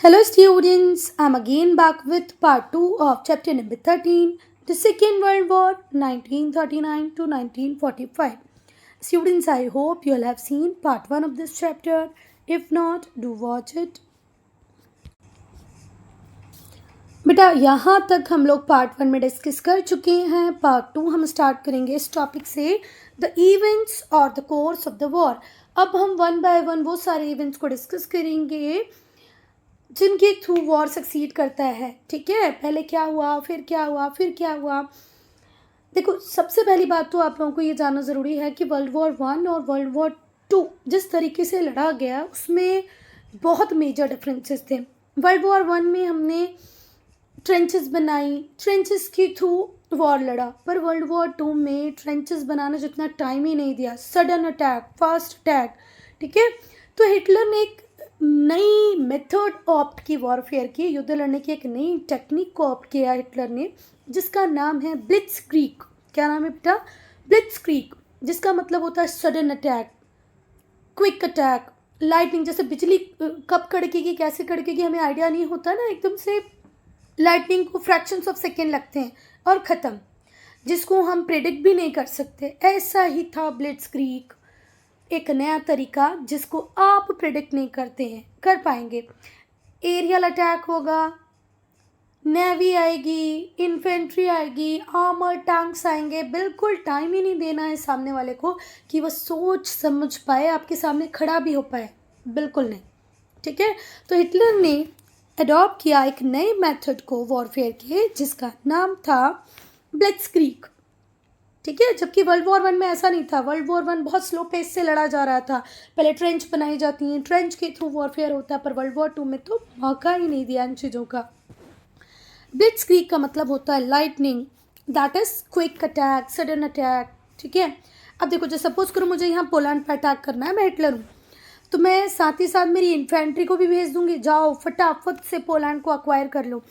Hello students, I'm again back with part 2 of chapter number 13, the Second World War 1939 to 1945. Students, I hope you all have seen part 1 of this chapter. If not, do watch it. बेटा यहाँ तक हम लोग part 1 में discuss कर चुके हैं. Part 2 हम स्टार्ट करेंगे इस टॉपिक से, द इवेंट्स और the course of the war. अब हम वन बाय वन वो सारे इवेंट्स को डिस्कस करेंगे जिनके थ्रू वॉर सक्सीड करता है. ठीक है, पहले क्या हुआ, फिर क्या हुआ, फिर क्या हुआ. देखो, सबसे पहली बात तो आप लोगों को ये जानना ज़रूरी है कि वर्ल्ड वॉर 1 और वर्ल्ड वॉर 2 जिस तरीके से लड़ा गया उसमें बहुत मेजर डिफरेंसेस थे. वर्ल्ड वॉर 1 में हमने ट्रेंचेस बनाई, ट्रेंचेस के थ्रू वॉर लड़ा. पर वर्ल्ड वॉर 2 में ट्रेंचेस बनाने जितना टाइम ही नहीं दिया, सडन अटैक, फास्ट अटैक. ठीक है, तो हिटलर ने एक नई मेथड ऑप्ट की वॉरफेयर की, युद्ध लड़ने की एक नई टेक्निक को ऑप्ट किया हिटलर ने, जिसका नाम है ब्लिट्जक्रीग. क्या नाम है बेटा? ब्लिट्जक्रीग, जिसका मतलब होता है sudden attack, quick attack, lightning. जैसे बिजली कब कड़केगी, कैसे कड़केगी, हमें आइडिया नहीं होता ना, एकदम से लाइटनिंग को फ्रैक्शंस ऑफ सेकेंड लगते हैं और ख़त्म, जिसको हम प्रेडिक्ट भी नहीं कर सकते. ऐसा ही था ब्लिट्जक्रीग, एक नया तरीका जिसको आप प्रेडिक्ट नहीं करते हैं, कर पाएंगे. एरियल अटैक होगा, नेवी आएगी, इन्फेंट्री आएगी, आर्मर टैंक्स आएंगे. बिल्कुल टाइम ही नहीं देना है सामने वाले को कि वह सोच समझ पाए, आपके सामने खड़ा भी हो पाए, बिल्कुल नहीं. ठीक है, तो हिटलर ने अडॉप्ट किया एक नए मेथड को वॉरफेयर के, जिसका नाम था ब्लिट्जक्रीग. ठीक है, जबकि वर्ल्ड वॉर 1 में ऐसा नहीं था. वर्ल्ड वॉर 1 बहुत स्लो पेस से लड़ा जा रहा था. पहले ट्रेंच बनाई जाती हैं, ट्रेंच के थ्रू वॉरफेयर होता है. पर वर्ल्ड वॉर 2 में तो मौका ही नहीं दिया इन चीज़ों का. ब्लिट्जक्रीग का मतलब होता है lightning, that is quick attack, sudden attack. ठीक है, अब देखो, जो सपोज करो मुझे यहाँ पोलैंड पर अटैक करना है, मैं हिटलर हूँ, तो मैं साथ ही साथ मेरी इन्फेंट्री को भी भेज दूंगी, जाओ फटाफट से पोलैंड को अक्वायर कर लो.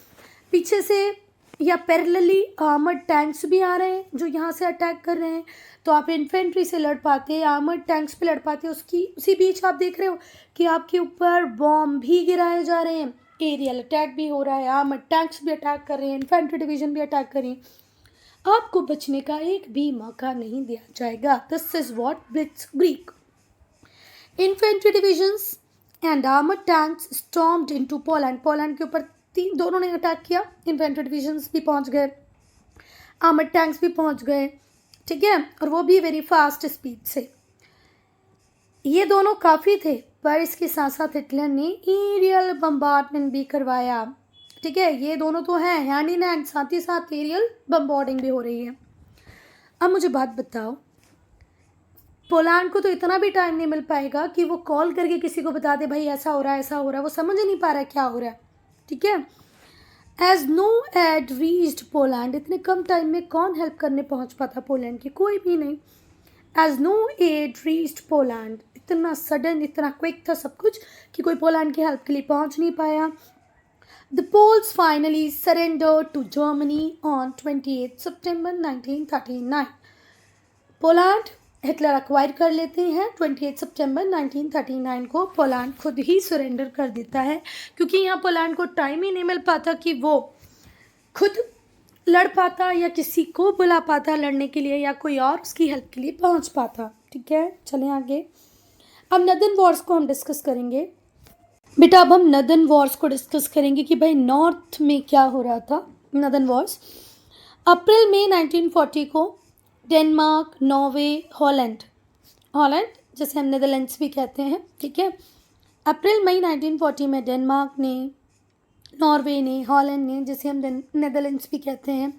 पीछे से या पैरेलली आर्मर्ड टैंक्स भी आ रहे हैं जो यहाँ से अटैक कर रहे हैं, तो आप इन्फेंट्री से लड़ पाते, आर्मर्ड टैंक्स पे लड़ पाते. उसी बीच आप देख रहे हो कि आपके ऊपर बॉम्ब भी गिराए जा रहे हैं, एरियल अटैक भी हो रहा है, आर्मर्ड टैंक्स भी अटैक कर रहे हैं, इन्फेंट्री डिवीजन भी अटैक कर रही है. आपको बचने का एक भी मौका नहीं दिया जाएगा. This is what ब्लिट्जक्रीग. Infantry divisions and armoured tanks stormed into Poland. Poland के ऊपर दोनों ने अटैक किया. इन्फेंट्री डिविजन्स भी पहुंच गए, आर्मर्ड टैंक्स भी पहुंच गए. ठीक है, और वो भी वेरी फास्ट स्पीड से. ये दोनों काफ़ी थे, पर इसके साथ साथ हिटलर ने एरियल बम्बार्डमेंट भी करवाया. ठीक है, ये दोनों तो हैं हैंड इन हैंड, साथ ही साथ एरियल बम्बार्डिंग भी हो रही है. अब मुझे बात बताओ, पोलैंड को तो इतना भी टाइम नहीं मिल पाएगा कि वो कॉल करके किसी को बता दे भाई ऐसा हो रहा है, ऐसा हो रहा है. वो समझ ही नहीं पा रहा है क्या हो रहा है. ठीक है, as no aid reached Poland. इतने कम टाइम में कौन हेल्प करने पहुंच पाता पोलैंड की? कोई भी नहीं. As no aid reached Poland, इतना सडन, इतना क्विक था सब कुछ कि कोई पोलैंड की हेल्प के लिए पहुंच नहीं पाया. The Poles finally surrender to Germany on 28 सितंबर 1939. पोलैंड हिटलर अक्वायर कर लेते हैं 28 सितंबर 1939 को. पोलैंड खुद ही सरेंडर कर देता है, क्योंकि यहाँ पोलैंड को टाइम ही नहीं मिल पाता कि वो खुद लड़ पाता या किसी को बुला पाता लड़ने के लिए, या कोई और उसकी हेल्प के लिए पहुँच पाता. ठीक है, चलें आगे. अब नदन वॉर्स को हम डिस्कस करेंगे. बेटा, अब हम नदन वॉर्स को डिस्कस करेंगे कि भाई नॉर्थ में क्या हो रहा था. नदन वॉर्स अप्रैल में 1940 को डेनमार्क, नॉर्वे, हॉलैंड जैसे हम नेदरलैंड्स भी कहते हैं. ठीक है, अप्रैल मई 1940 में डेनमार्क ने, नॉर्वे ने, हॉलैंड ने, जिसे हम नेदरलैंड्स भी कहते हैं,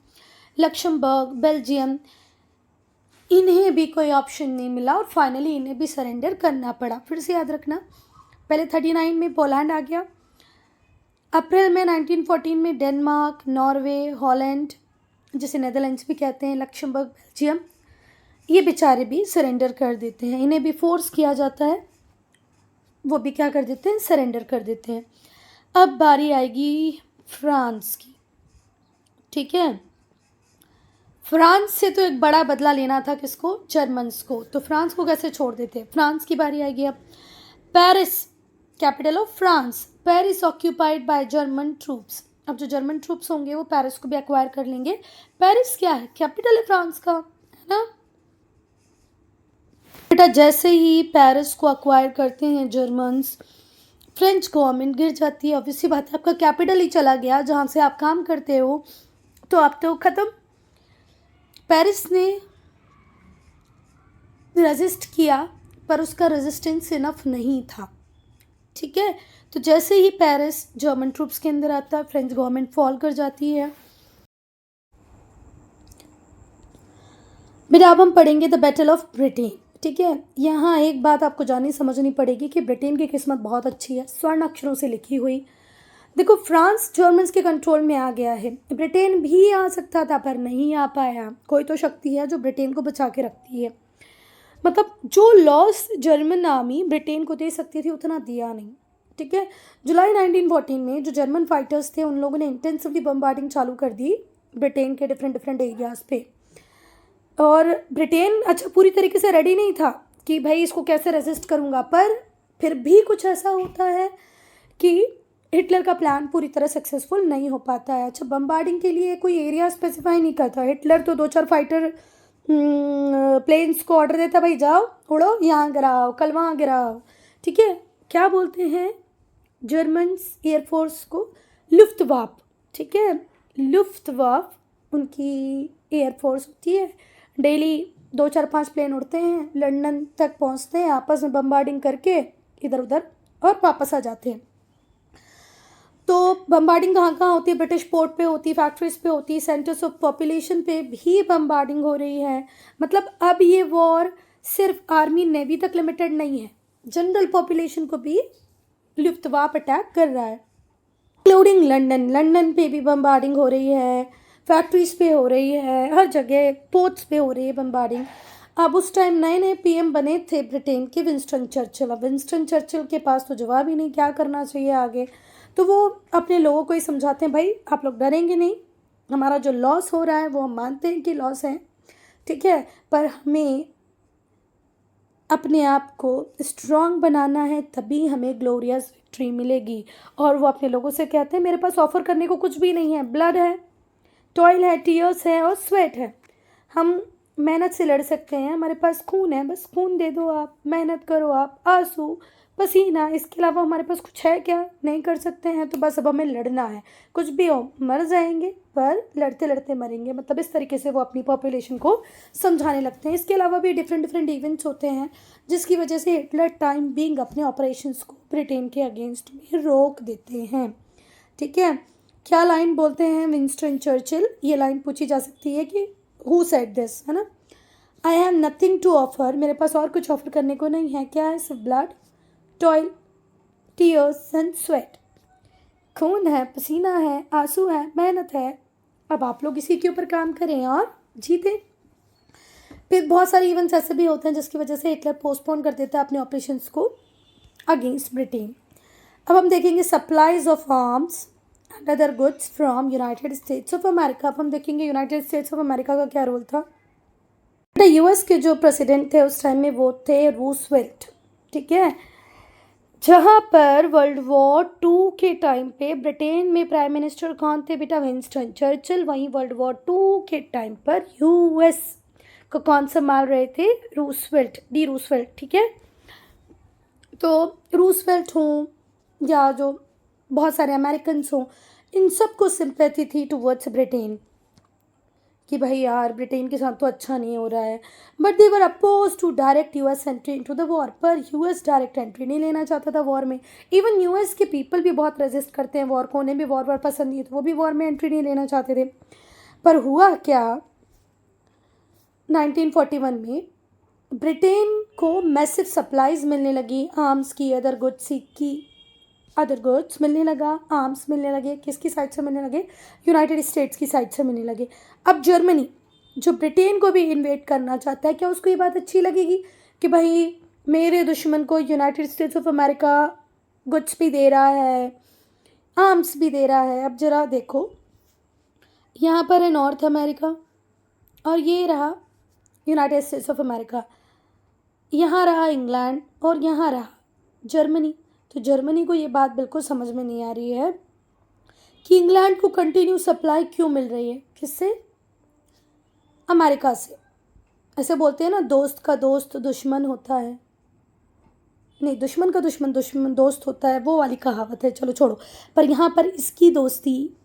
लक्समबर्ग, बेल्जियम, इन्हें भी कोई ऑप्शन नहीं मिला और फाइनली इन्हें भी सरेंडर करना पड़ा. फिर से याद रखना, पहले 39 में पोलैंड आ गया, अप्रैल में 1914 में डेनमार्क, नॉर्वे, हॉलैंड जिसे नेदरलैंड्स भी कहते हैं, लक्समबर्ग, बेल्जियम, ये बेचारे भी सरेंडर कर देते हैं. इन्हें भी फोर्स किया जाता है, वो भी क्या कर देते हैं, सरेंडर कर देते हैं. अब बारी आएगी फ्रांस की. ठीक है, फ्रांस से तो एक बड़ा बदला लेना था, किसको? जर्मन्स को. तो फ्रांस को कैसे छोड़ देते हैं. फ्रांस की बारी आएगी. अब Paris capital of France, Paris occupied by German troops. अब जो जर्मन ट्रूप्स होंगे वो पेरिस को भी एक्वायर कर लेंगे। पेरिस क्या है, कैपिटल है फ्रांस का, है ना बेटा। जैसे ही पेरिस को एक्वायर करते हैं जर्मन्स, फ्रेंच गवर्नमेंट गिर जाती है। ऑब्वियसली बात है, आपका कैपिटल ही चला गया जहाँ से आप काम करते हो, तो आप तो ख़त्म। पेरिस ने रेजिस्ट किया पर उसका रेजिस्टेंस इनफ नहीं था, ठीक है। तो जैसे ही पेरिस जर्मन ट्रूप्स के अंदर आता है, फ्रेंच गवर्नमेंट फॉल कर जाती है। बेटा अब हम पढ़ेंगे द बैटल ऑफ ब्रिटेन, ठीक है। यहाँ एक बात आपको जाननी समझनी पड़ेगी कि ब्रिटेन की किस्मत बहुत अच्छी है, स्वर्ण अक्षरों से लिखी हुई। देखो, फ्रांस जर्मन्स के कंट्रोल में आ गया है, ब्रिटेन भी आ सकता था पर नहीं आ पाया। कोई तो शक्ति है जो ब्रिटेन को बचा के रखती है। मतलब जो लॉस जर्मन आर्मी ब्रिटेन को दे सकती थी उतना दिया नहीं, ठीक है। जुलाई 1914 में जो जर्मन फाइटर्स थे उन लोगों ने इंटेंसिवली बम्बार्डिंग चालू कर दी ब्रिटेन के डिफरेंट एरियाज़ पे। और ब्रिटेन अच्छा पूरी तरीके से रेडी नहीं था कि भाई इसको कैसे रेजिस्ट करूँगा, पर फिर भी कुछ ऐसा होता है कि हिटलर का प्लान पूरी तरह सक्सेसफुल नहीं हो पाता है। अच्छा, बम्बार्डिंग के लिए कोई एरिया स्पेसिफाई नहीं करता हिटलर, तो 2-4 फाइटर प्लेन्स को ऑर्डर देता, भाई जाओ उड़ो, यहाँ गिराओ, कल वहाँ गिराओ, ठीक है। क्या बोलते हैं जर्मन्स एयरफोर्स को, लुफ्टवाफ, ठीक है। लुफ्टवाफ उनकी एयरफोर्स होती है। डेली 2-4-5 प्लेन उड़ते हैं, लंदन तक पहुंचते हैं, आपस में बम्बार्डिंग करके इधर उधर और वापस आ जाते हैं। तो बम्बार्डिंग कहाँ कहाँ होती है, ब्रिटिश पोर्ट पे होती है, फैक्ट्रीज पे होती है, सेंटर्स ऑफ पॉपुलेशन पे भी बम्बार्डिंग हो रही है। मतलब अब ये वॉर सिर्फ आर्मी नेवी तक लिमिटेड नहीं है, जनरल पॉपुलेशन को भी लुफ्टवाफ अटैक कर रहा है, इंक्लूडिंग लंदन। लंदन पे भी बम्बार्डिंग हो रही है, फैक्ट्रीज पे हो रही है, हर जगह पोर्ट्स पे हो रही है बम्बार्डिंग। अब उस टाइम नए नए पीएम बने थे ब्रिटेन के, विंस्टन चर्चिल। अब विंस्टन चर्चिल के पास तो जवाब ही नहीं क्या करना चाहिए आगे, तो वो अपने लोगों को ही समझाते हैं, भाई आप लोग डरेंगे नहीं, हमारा जो लॉस हो रहा है वो हम मानते हैं कि लॉस है, ठीक है, पर हमें अपने आप को स्ट्रॉन्ग बनाना है, तभी हमें ग्लोरियस विक्ट्री मिलेगी। और वो अपने लोगों से कहते हैं, मेरे पास ऑफर करने को कुछ भी नहीं है, ब्लड है, टॉयल है, टीयर्स है और स्वेट है। हम मेहनत से लड़ सकते हैं, हमारे पास खून है, बस खून दे दो आप, मेहनत करो आप, आंसू पसीना, इसके अलावा हमारे पास कुछ है क्या, नहीं कर सकते हैं, तो बस अब हमें लड़ना है, कुछ भी हो मर जाएंगे पर लड़ते लड़ते मरेंगे। मतलब इस तरीके से वो अपनी पॉपुलेशन को समझाने लगते हैं। इसके अलावा भी डिफरेंट इवेंट्स होते हैं जिसकी वजह से हिटलर टाइम बीइंग अपने ऑपरेशंस को ब्रिटेन के अगेंस्ट में रोक देते हैं, ठीक है। क्या लाइन बोलते हैं विंस्टन चर्चिल, ये लाइन पूछी जा सकती है कि हु सेड दिस, है ना। I have nothing to offer, मेरे पास और कुछ ऑफर करने को नहीं है, क्या है, सिर्फ blood, toil, tears and sweat, खून है, पसीना है, आंसू है, मेहनत है। अब आप लोग इसी के ऊपर काम करें और जीते। फिर बहुत सारे इवेंट्स ऐसे भी होते हैं जिसकी वजह से हिटलर पोस्टपोन कर देता है अपने ऑपरेशंस को अगेंस्ट ब्रिटेन। अब हम देखेंगे supplies of arms and other goods from United States of America. अब हम देखेंगे यूनाइटेड स्टेट्स ऑफ अमेरिका का क्या रोल था। यूएस के जो प्रेसिडेंट थे उस टाइम में वो थे रूसवेल्ट, ठीक है। जहाँ पर वर्ल्ड वॉर 2 के टाइम पे ब्रिटेन में प्राइम मिनिस्टर कौन थे बेटा, विंस्टन चर्चिल। वहीं वर्ल्ड वॉर 2 के टाइम पर यूएस को कौन संभाल रहे थे, रूसवेल्ट, डी रूसवेल्ट, ठीक है। तो रूसवेल्ट हों या जो बहुत सारे अमेरिकन्स हों, इन सबको सिंपैथी थी टुवर्ड्स ब्रिटेन कि भाई यार ब्रिटेन के साथ तो अच्छा नहीं हो रहा है, but they were oppose to direct US entry into the war. पर यूएस डायरेक्ट एंट्री नहीं लेना चाहता था वॉर में। इवन यूएस के पीपल भी बहुत रेजिस्ट करते हैं वॉर को, उन्हें भी वॉर पसंद नहीं है, तो वो भी वॉर में एंट्री नहीं लेना चाहते थे। पर हुआ क्या, 1941 में ब्रिटेन को मैसिव सप्लाईज मिलने लगी आर्म्स की, अदर गुड्स मिलने लगा, आर्म्स मिलने लगे। किसकी साइड से मिलने लगे, यूनाइटेड स्टेट्स की साइड से मिलने लगे। अब जर्मनी जो ब्रिटेन को भी इन्वेट करना चाहता है, क्या उसको ये बात अच्छी लगेगी कि भाई मेरे दुश्मन को United States of America goods भी दे रहा है, आर्म्स भी दे रहा है। अब ज़रा देखो, यहाँ पर है नॉर्थ अमेरिका और ये रहा यूनाइटेड स्टेट्स ऑफ अमेरिका, यहाँ रहा इंग्लैंड और यहाँ रहा जर्मनी। तो जर्मनी को ये बात बिल्कुल समझ में नहीं आ रही है कि इंग्लैंड को कंटिन्यू सप्लाई क्यों मिल रही है, किससे, अमेरिका से। ऐसे बोलते हैं ना, दोस्त का दोस्त दुश्मन होता है, नहीं, दुश्मन का दुश्मन दुश्मन दोस्त होता है, वो वाली कहावत है, चलो छोड़ो। पर यहाँ पर इसकी दोस्ती,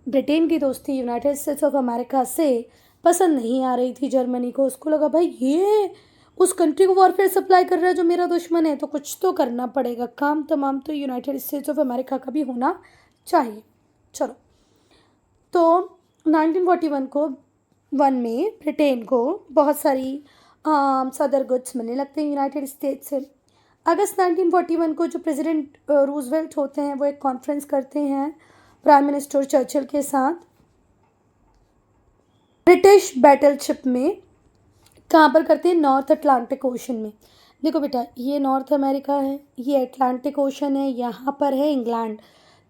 ब्रिटेन की दोस्ती यूनाइटेड स्टेट्स ऑफ अमेरिका से पसंद नहीं आ रही थी जर्मनी को। उसको लगा भाई ये उस कंट्री को वॉरफेयर सप्लाई कर रहा है जो मेरा दुश्मन है, तो कुछ तो करना पड़ेगा, काम तमाम तो यूनाइटेड स्टेट्स ऑफ अमेरिका का भी होना चाहिए। चलो, तो 1941 को में ब्रिटेन को बहुत सारी सदर गुड्स मिलने लगते हैं यूनाइटेड स्टेट्स से। अगस्त 1941 को जो प्रेसिडेंट रूजवेल्ट होते हैं वो एक कॉन्फ्रेंस करते हैं प्राइम मिनिस्टर चर्चिल के साथ ब्रिटिश बैटलशिप में। कहाँ पर करते हैं, नॉर्थ अटलांटिक ओशन में। देखो बेटा, ये नॉर्थ अमेरिका है, ये अटलांटिक ओशन है, यहाँ पर है इंग्लैंड,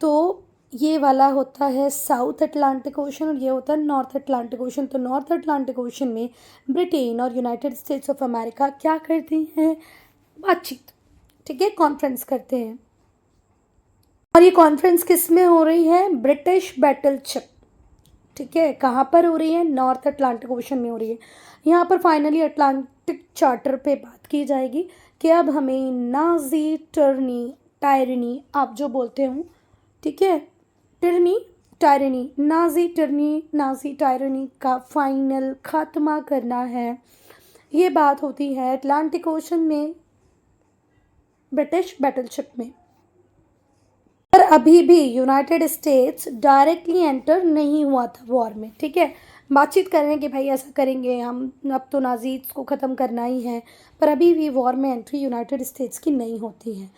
तो ये वाला होता है साउथ अटलांटिक ओशन और ये होता है नॉर्थ अटलांटिक ओशन। तो नॉर्थ अटलांटिक ओशन में ब्रिटेन और यूनाइटेड स्टेट्स ऑफ अमेरिका क्या करते हैं, बातचीत, ठीक है, कॉन्फ्रेंस करते हैं। और ये कॉन्फ्रेंस किस में हो रही है, ब्रिटिश बैटलशिप, ठीक है, कहाँ पर हो रही है, नॉर्थ अटलांटिक ओशन में हो रही है। यहाँ पर फाइनली अटलांटिक चार्टर पे बात की जाएगी कि अब हमें नाजी टायरनी आप जो बोलते हो, ठीक है, नाजी टायरनी का फाइनल खात्मा करना है। ये बात होती है अटलांटिक ओशन में ब्रिटिश बैटलशिप में। पर अभी भी यूनाइटेड स्टेट्स डायरेक्टली एंटर नहीं हुआ था वॉर में, ठीक है, बातचीत कर रहे हैं कि भाई ऐसा करेंगे हम, अब तो नाजीज को ख़त्म करना ही है, पर अभी भी वॉर में एंट्री यूनाइटेड स्टेट्स की नहीं होती है।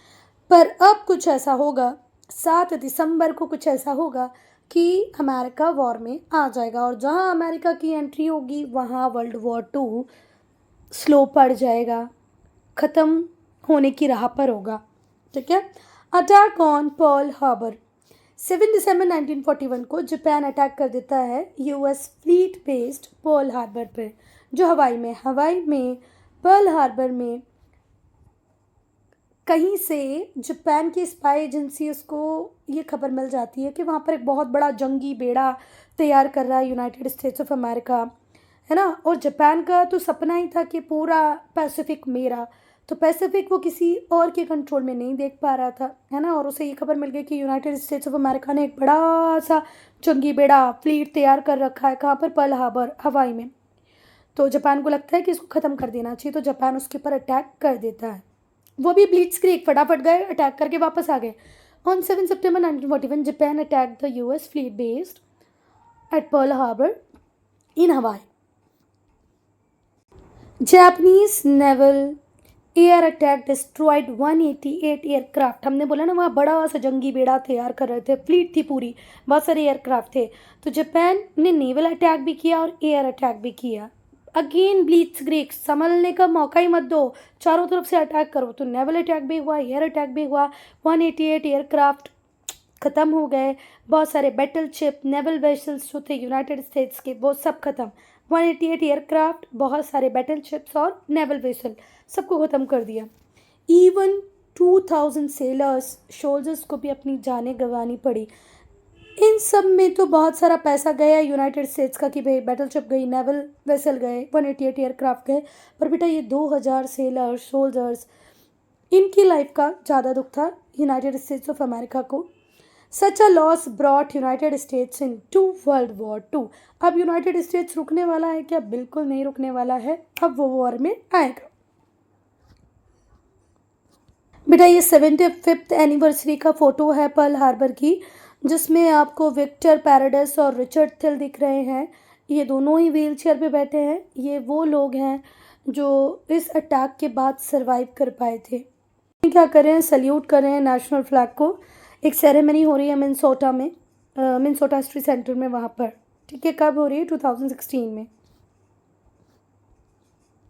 पर अब कुछ ऐसा होगा, 7 दिसंबर को कुछ ऐसा होगा कि अमेरिका वॉर में आ जाएगा, और जहां अमेरिका की एंट्री होगी वहां वर्ल्ड वॉर 2 स्लो पड़ जाएगा, ख़त्म होने की राह पर होगा, ठीक है। अटैक ऑन पर्ल हार्बर, 7 दिसंबर 1941 को जापान अटैक कर देता है US fleet based Pearl Harbor पर, जो हवाई में पर्ल हार्बर में कहीं से जापान की स्पाई एजेंसी उसको ये खबर मिल जाती है कि वहाँ पर एक बहुत बड़ा जंगी बेड़ा तैयार कर रहा है यूनाइटेड स्टेट्स ऑफ अमेरिका, है ना। और जापान का तो सपना ही था कि पूरा पैसिफिक मेरा, तो पैसिफिक वो किसी और के कंट्रोल में नहीं देख पा रहा था, है ना। और उसे ये खबर मिल गई कि यूनाइटेड स्टेट्स ऑफ अमेरिका ने एक बड़ा सा जंगी बेड़ा फ्लीट तैयार कर रखा है, कहाँ पर, पर्ल हार्बर, हवाई में। तो जापान को लगता है कि इसको ख़त्म कर देना चाहिए, तो जापान उसके ऊपर अटैक कर देता है। वो भी ब्लिट्जक्रीग, फटाफट गए, अटैक करके वापस आ गए। On 7 September 1941 Japan attack the US fleet based at Pearl Harbor in Hawaii. Japanese naval air attack destroyed 188 aircraft. हमने बोला ना वहाँ बड़ा सा जंगी बेड़ा तैयार कर रहे थे, फ्लीट थी पूरी, बहुत सारे एयरक्राफ्ट थे। तो जापान ने नेवल अटैक भी किया और एयर अटैक भी किया। अगेन ब्लिट्जक्रीग, संभलने का मौका ही मत दो, चारों तरफ से अटैक करो। तो नेवल अटैक भी हुआ, एयर अटैक भी हुआ, 188 एयरक्राफ्ट ख़त्म हो गए, बहुत सारे बैटलशिप नेवल वेसल्स जो थे यूनाइटेड स्टेट्स के वो सब ख़त्म। 188 एयरक्राफ्ट, बहुत सारे बैटलशिप्स और नेवल वेसल, सबको ख़त्म कर दिया। इवन 2000 सेलर्स, सोल्जर्स को भी अपनी जानें गंवानी पड़ी। इन सब में तो बहुत सारा पैसा गया यूनाइटेड स्टेट्स का कि भाई बैटलशिप गई, नेवल वेसल गए, 188 एयरक्राफ्ट गए, पर बेटा ये 2000 सेलर्स, सोल्जर्स, इनकी लाइफ का ज़्यादा दुख था यूनाइटेड स्टेट्स ऑफ अमेरिका को। Such a loss brought United States into World War 2। अब यूनाइटेड स्टेट्स रुकने वाला है क्या, बिल्कुल नहीं रुकने वाला है, अब वो वॉर में आएगा। बेटा ये 75th एनिवर्सरी का फ़ोटो है पर्ल हार्बर की, जिसमें आपको विक्टर पैराडाइस और रिचर्ड थिल दिख रहे हैं। ये दोनों ही व्हील चेयर पर बैठे हैं। ये वो लोग हैं जो इस अटैक के बाद सरवाइव कर पाए थे। क्या कर रहे हैं, सल्यूट कर रहे हैं नेशनल फ्लैग को। एक सेरेमनी हो रही है मिनेसोटा में, मिनेसोटा हिस्ट्री सेंटर में, वहाँ पर, ठीक है। कब हो रही है, 2016 में।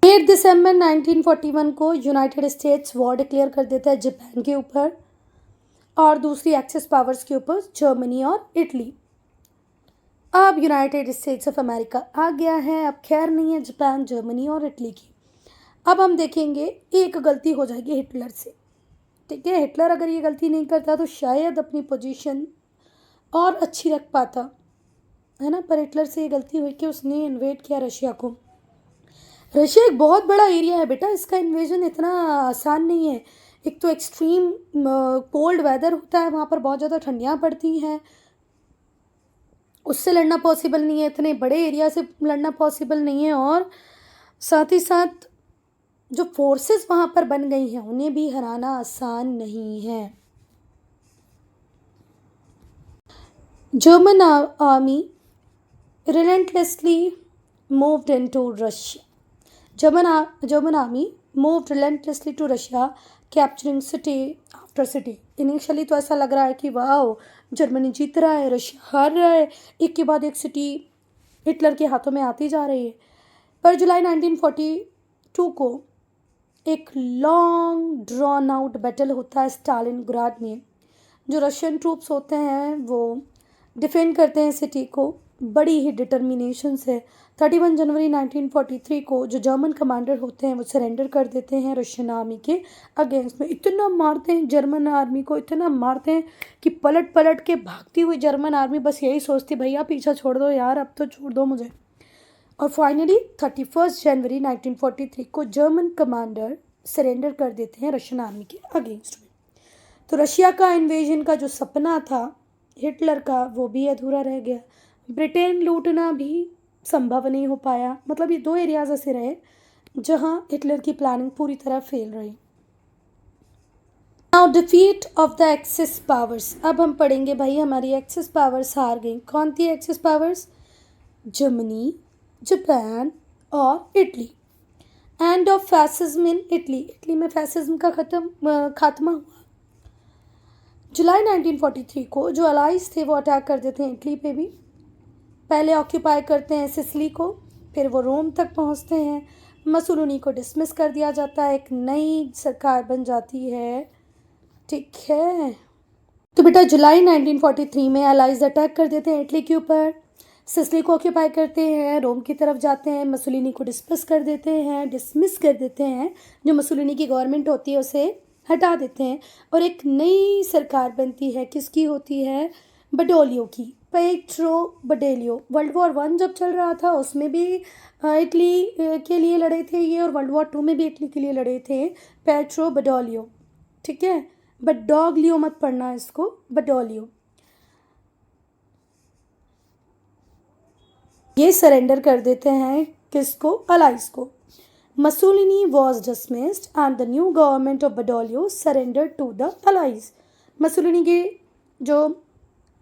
8 दिसंबर 1941 को यूनाइटेड स्टेट्स वॉर डिक्लेयर कर देता है जापान के ऊपर और दूसरी एक्सिस पावर्स के ऊपर, जर्मनी और इटली। अब यूनाइटेड स्टेट्स ऑफ अमेरिका आ गया है, अब खैर नहीं है जापान, जर्मनी और इटली की। अब हम देखेंगे एक गलती हो जाएगी हिटलर से, ठीक है, हिटलर अगर ये गलती नहीं करता तो शायद अपनी पोजीशन और अच्छी रख पाता, है ना। पर हिटलर से ये गलती हुई कि उसने इन्वेड किया रशिया को। रशिया एक बहुत बड़ा एरिया है बेटा, इसका इन्वेजन इतना आसान नहीं है। एक तो एक्सट्रीम कोल्ड वेदर होता है वहाँ पर, बहुत ज़्यादा ठंडियाँ पड़ती हैं, उससे लड़ना पॉसिबल नहीं है, इतने बड़े एरिया से लड़ना पॉसिबल नहीं है। और साथ ही साथ जो फोर्सेस वहाँ पर बन गई हैं उन्हें भी हराना आसान नहीं है। German army relentlessly moved into Russia. German army moved relentlessly to Russia, capturing city after city. Initially तो ऐसा लग रहा है कि वाह जर्मनी जीत रहा है, रशिया हार रहा है, एक के बाद एक सिटी हिटलर के हाथों में आती जा रही है। पर जुलाई 1942 को एक लॉन्ग ड्रॉन आउट बैटल होता है स्टालिनग्राड में। जो रशियन ट्रूप्स होते हैं वो डिफेंड करते हैं सिटी को बड़ी ही डिटर्मिनेशन से। 31 जनवरी 1943 को जो जर्मन कमांडर होते हैं वो सरेंडर कर देते हैं रशियन आर्मी के अगेंस्ट में। इतना मारते हैं जर्मन आर्मी को, इतना मारते हैं कि पलट पलट के भागती हुई जर्मन आर्मी बस यही सोचती भैया पीछा छोड़ दो यार, अब तो छोड़ दो मुझे। और फाइनली 31 जनवरी 1943 को जर्मन कमांडर सरेंडर कर देते हैं रशियन आर्मी के अगेंस्ट में। तो रशिया का इन्वेजन का जो सपना था हिटलर का वो भी अधूरा रह गया। ब्रिटेन लूटना भी संभव नहीं हो पाया। मतलब ये दो एरियाज ऐसे रहे जहां हिटलर की प्लानिंग पूरी तरह फेल रही। Now defeat of the axis powers. अब हम पढ़ेंगे भाई हमारी एक्सिस पावर्स हार गई। कौन थी एक्सिस पावर्स? जर्मनी, जापान और Italy. End of fascism in Italy. Italy में फैसिज्म का खात्मा हुआ। जुलाई 1943 को जो अलाइज थे वो अटैक कर देते हैं इटली पे भी। पहले ऑक्यूपाई करते हैं सिसिली को, फिर वो रोम तक पहुंचते हैं। मसोलिनी को डिसमिस कर दिया जाता है, एक नई सरकार बन जाती है, ठीक है। तो बेटा जुलाई 1943 में अलाइज अटैक कर देते हैं इटली के ऊपर, सिसिली को ऑक्यूपाई करते हैं, रोम की तरफ जाते हैं, मसोलिनी को डिसमिस कर देते हैं। जो मसोलिनी की गवर्नमेंट होती है उसे हटा देते हैं और एक नई सरकार बनती है। किसकी होती है? बडोलियो की, पेट्रो बडेलियो। वर्ल्ड वॉर 1 जब चल रहा था उसमें भी इटली के लिए लड़े थे ये, और वर्ल्ड वॉर 2 में भी इटली के लिए लड़े थे पेट्रो बडोलियो, ठीक है। बडोग्लियो मत पढ़ना इसको, बडोलियो। ये सरेंडर कर देते हैं किसको? अलाइज को। Mussolini was dismissed and the new government of Badoglio surrender to the allies. Mussolini की जो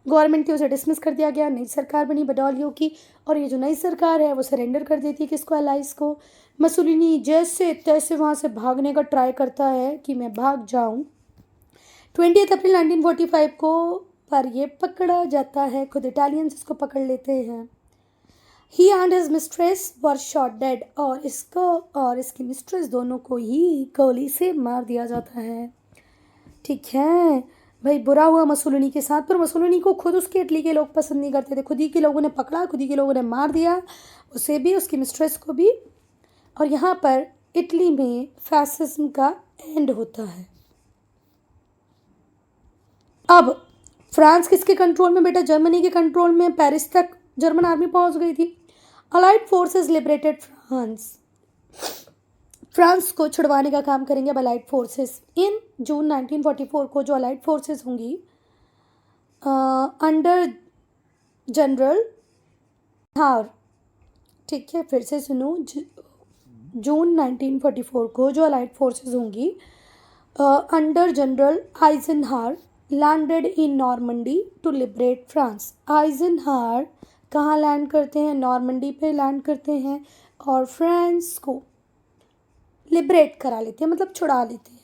गवर्नमेंट थी उसे डिसमिस कर दिया गया, नई सरकार बनी बडोलियो की, और ये जो नई सरकार है वो सरेंडर कर देती है किसको? अलाइज को। मसोलिनी जैसे तैसे वहाँ से भागने का ट्राई करता है कि मैं भाग जाऊँ। 20 अप्रैल 1945 को पर ये पकड़ा जाता है, खुद इटालियंस इसको पकड़ लेते हैं। He and his mistress were shot dead. और इसको और इसकी मिस्ट्रेस दोनों को ही गोली से मार दिया जाता है, ठीक है। भाई बुरा हुआ मसोलिनी के साथ, पर मसोलिनी को खुद उसके इटली के लोग पसंद नहीं करते थे। खुद ही के लोगों ने पकड़ा, खुद ही के लोगों ने मार दिया, उसे भी उसकी मिस्ट्रेस को भी। और यहाँ पर इटली में फैसिज्म का एंड होता है। अब फ्रांस किसके कंट्रोल में? बेटा जर्मनी के कंट्रोल में। पेरिस तक जर्मन आर्मी पहुंच गई थी। अलाइड फोर्सेस लिबरेटेड फ्रांस को छुड़वाने का काम करेंगे अब अलाइड फोर्सेस। इन जून 1944 को जो अलाइड फोर्सेस होंगी अंडर जनरल हार, ठीक है, फिर से सुनो, जून 1944 को जो अलाइड फोर्सेस होंगी under general Eisenhower landed in Normandy to liberate France. Eisenhower कहाँ लैंड करते हैं? नॉर्मंडी पे लैंड करते हैं और फ्रांस को लिबरेट करा लेते हैं, मतलब छुड़ा लेते हैं।